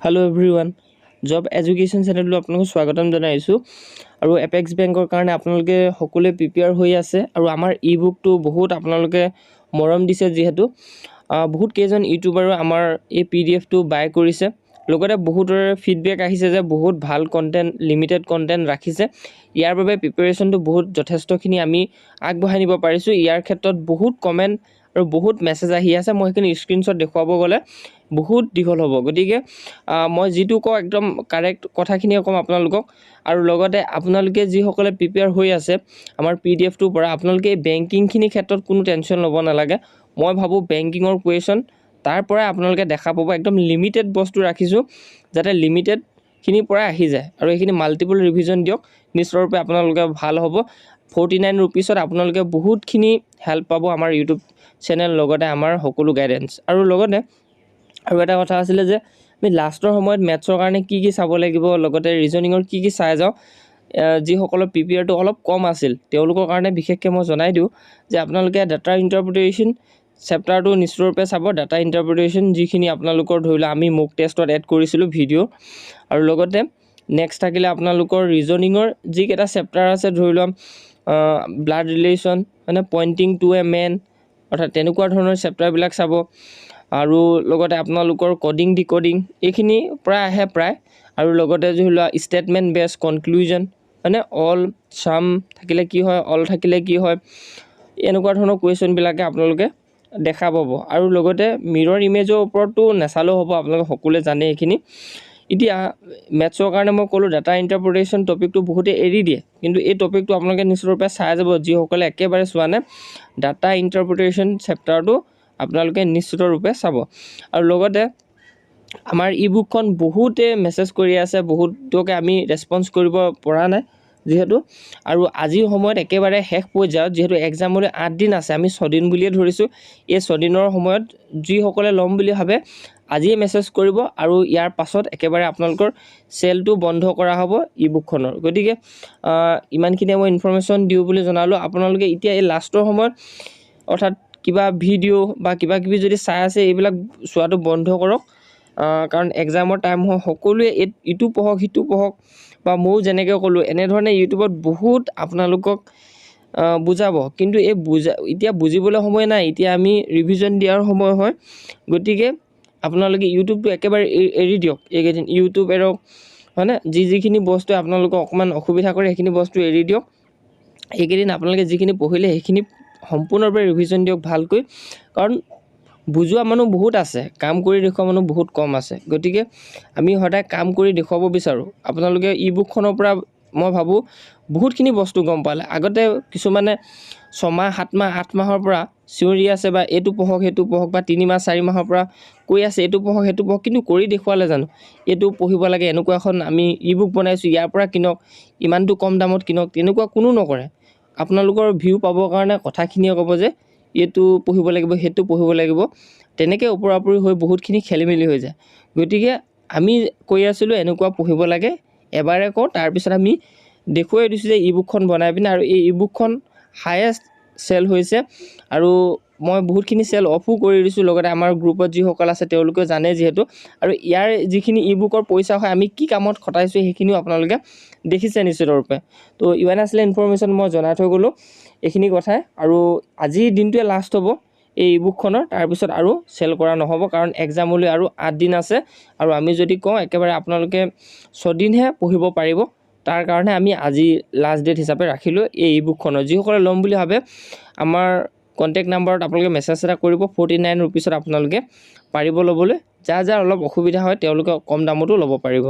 hello everyone job education channel आपको स्वागतम जनाइছোঁ और एपेक्स बेंकर कारण आपलोके सकलोৱে प्रिपेयर হৈ আছে और आमार ই बुक तो बहुत आपलोके मरम दिसे जेहेतु बहुत केजन यूट्यूबारो आमार ए पीडीएफ तो बाय কৰিছে লগতে বহুতৰে ফিডব্যাক আহিছে যে বহুত ভাল কন্টেন্ট লিমিটেড কন্টেন্ট ৰাখিছে ইয়াৰ বাবে প্ৰিপাৰেচন তো বহুত যথেষ্টখিনি আমি আগবঢ়াই নিব পাৰিছো ইয়াৰ ক্ষেত্ৰত বহুত কমেন্ট और बहुत मेसेज आহি আছে মই এখিনি স্ক্ৰিনশ্বট দেখুৱাব গলে बहुत দীঘল হ'ব গতিকে মই যেটো ক একদম কাৰেক্ট কথাখিনি কম আপোনালোকক আৰু লগতে আপোনালোকে যি সকলে প্ৰিপেয়াৰ হৈ আছে আমাৰ পিডিএফ টো পৰা আপোনালোকে বেংকিং খিনি ক্ষেত্ৰত কোনো টেনচন ল'ব নালাগে মই ভাবো বেংকিংৰ কোৱেশ্চন তাৰ পৰা আপোনালোকে দেখা পাব একদম লিমিটেড বস্তু ৰাখিছো যাতে লিমিটেড খিনি পৰা আহি যায় আৰু এখিনি মাল্টিপল ৰিভিজন দিয়ক নিশ্চয়ৰূপে আপোনালোকে ভাল হ'ব 49 रुपीसत আপোনালোকে বহুত খিনি হেল্প পাব আমাৰ ইউটিউব চেনেল লগতে আমাৰ সকলো গাইডেন্স আৰু লগতে আৰু এটা কথা আছিল যে আমি লাষ্টৰ সময়ত মেথছৰ কাৰণে কি চাব লাগিব লগতে ৰিজনিংৰ কি চাই যাও যি সকলৰ প্ৰিপেয়াৰ তো অলপ কম আছিল তেওঁলোকৰ কাৰণে বিশেষকৈ মই জনাই দিও যে আপোনালোকে ডাটা ইন্টাৰপ্ৰিটেচন চেপ্টাৰ তো নিশ্চয়ৰূপে চাব ডাটা ইন্টাৰপ্ৰিটেচন যিখিনি আপোনালোকৰ ধৰিলা আমি মক টেষ্টত এড কৰিছিলো ভিডিও আৰু লগতে নেক্সট থাকিলে আপোনালোকৰ ৰিজনিংৰ যি কেটা চেপ্টাৰ আছে ধৰিলা ব্লাড ৰিলেশন মানে পইন্টিং টু এ মেন অৰ্থাৎ তেনেকুৱা ধৰণৰ চেপ্টাৰ বিলাক চাব আৰু লগতে আপোনালোকৰ কোডিং ডিকোডিং এখিনি প্ৰায় আহে প্ৰায় আৰু লগতে ধৰিলা স্টেটমেন্ট বেস কনক্লুজন মানে অল সাম থাকিলে কি হয় অল থাকিলে কি হয় এনেকুৱা ধৰণৰ কোৱেশ্চন বিলাকে আপোনালোকে দেখা পাব আৰু লগতে মিৰৰ ইমেজৰ ওপৰতো নেচালো হ'ব আপোনালোকে সকলোৱে জানে এখিনি এতিয়া মেথছৰ কাৰণে মই কলো ডাটা ইন্টাৰপ্ৰিটেচন টপিকটো বহুতে এৰি দিয়ে কিন্তু এই টপিকটো আপোনালোকে নিশ্চয়ৰূপে চাই যাব যি সকলে একেবাৰে চোৱা নাই ডাটা ইন্টাৰপ্ৰিটেচন চেপ্টাৰটো আপোনালোকে নিশ্চিতৰূপে চাব আৰু লগতে আমাৰ ই বুকখন বহুতে মেছেজ কৰি আছে বহুতকে আমি ৰেসপন্স কৰিব পৰা নাই যেহেতু আৰু আজি সময়ত একেবাৰে শেষ পৰ্যায়ত যেহেতু এক্সামলৈ 8 দিন আছে আমি 6 দিন বুলিয়ে ধৰিছো এই 6 দিনৰ সময়ত যি সকলে লম বুলি ভাবে আজিয়ে মেছেজ কৰিব আৰু ইয়াৰ পাছত একেবাৰে আপোনালোকৰ সেলটো বন্ধ কৰা হ'ব ই বুকখনৰ গতিকে ইমানখিনি মই ইনফৰমেশন দিও বুলি জনালো আপোনালোকে এতিয়া এই লাষ্টৰ সময়ত অৰ্থাৎ কিবা ভিডিও বা কিবা কিবি যদি চাই আছে এইবিলাক চোৱাটো বন্ধ কৰক কাৰণ এক্সামৰ টাইম হয় সকলোৱে ইটো পঢ়ক হিটো পঢ়ক বা মই যেনেকৈ কলো এনে ধৰণে ইউটিউবত বহুত আপোনালোকক বুজাব কিন্তু এই এতিয়া বুজিবলৈ সময় নাই এতিয়া আমি ৰিভিজন দিয়াৰ সময় হয় গতিকে আপোনালোকে ইউটিউবটো একেবাৰে এৰি দিয়ক এইকেদিন ইউটিউব এৰক হয়নে যিখিনি বস্তু আপোনালোকক অকমান অসুবিধা কৰে সেইখিনি বস্তু এৰি দিয়ক এইকেদিন আপোনালোকে যিখিনি পঢ়িলে সেইখিনি সম্পূৰ্ণৰূপে ৰিভিজন দিয়ক ভালকৈ কাৰণ বুজোৱা মানুহ বহুত আছে কাম কৰি দেখুৱা মানুহ বহুত কম আছে গতিকে আমি সদায় কাম কৰি দেখুৱাব বিচাৰো আপোনালোকে ই বুকখনৰ পৰা মই ভাবো বহুতখিনি বস্তু গম পালে আগতে কিছুমানে 6 মাহ 7 মাহ 8 মাহৰ পৰা চিউৰি আছে বা এটো পঢ়ক হেতু পঢ়ক বা 3 মাহ 4 মাহৰ পৰা কৈ আছে এটো পঢ়ক হেতু পঢ়ক কিন্তু কৰি দেখুৱালে জানো এটো পঢ়িব লাগে এনেকুৱা এখন আমি ই বুক বনাইছো ইয়াৰ পৰা কিনক ইমানটো কম দামত কিনক তেনেকুৱা কোনো নকৰে আপোনালোকৰ ভিউ পাবৰ কাৰণে কথাখিনিয়ে ক'ব যে এটো পঢ়িব লাগিব হেতু পঢ়িব লাগিব তেনেকৈ ওপৰাপৰি হৈ বহুতখিনি খেলিমেলি হৈ যায় গতিকে আমি কৈ আছিলো এনেকুৱা পঢ়িব লাগে এবাৰে কও তাৰ পিছত আমি দেখুৱাই দিছো যে ই বুকখন বনাই পিনে আৰু এই ই বুকখন হাইয়েষ্ট সেল হৈছে আৰু মই বহুতখিনি সেল অফো কৰি দিছো লগতে আমাৰ গ্ৰুপত যি সকল আছে তেওঁলোকে জানে যেহেতু আৰু ইয়াৰ যিখিনি ই বুকৰ পইচা হয় আমি কি কামত খটাইছো সেইখিনিও আপোনালোকে দেখিছে নিশ্চিতৰূপে তো ইমান আসলে ইনফৰমেশন মই জনাই থৈ গলো এইখিনি কথাই আৰু আজি দিনটোৱে লাষ্ট হ'ব এই ই বুকখনৰ তাৰ পিছত আৰু সেল কৰা নহব কাৰণ এক্সামলৈ আৰু 8 দিন আছে আৰু আমি যদি কওঁ একেবাৰে আপোনালোকে 6 দিনহে পঢ়িব পাৰিব তাৰ কাৰণে আমি আজি লাষ্ট ডেট হিচাপে ৰাখিলো এই ই বুকখনৰ যি সকলে লম বুলি ভাবে আমাৰ কন্টাক্ট নম্বৰত আপোনালোকে মেছেজ এটা কৰিব 49 रुपीसত আপোনালোকে পাৰিব লবলৈ যা অলপ অসুবিধা হয় তেওঁলোকে কম দামতো ল'ব পাৰিব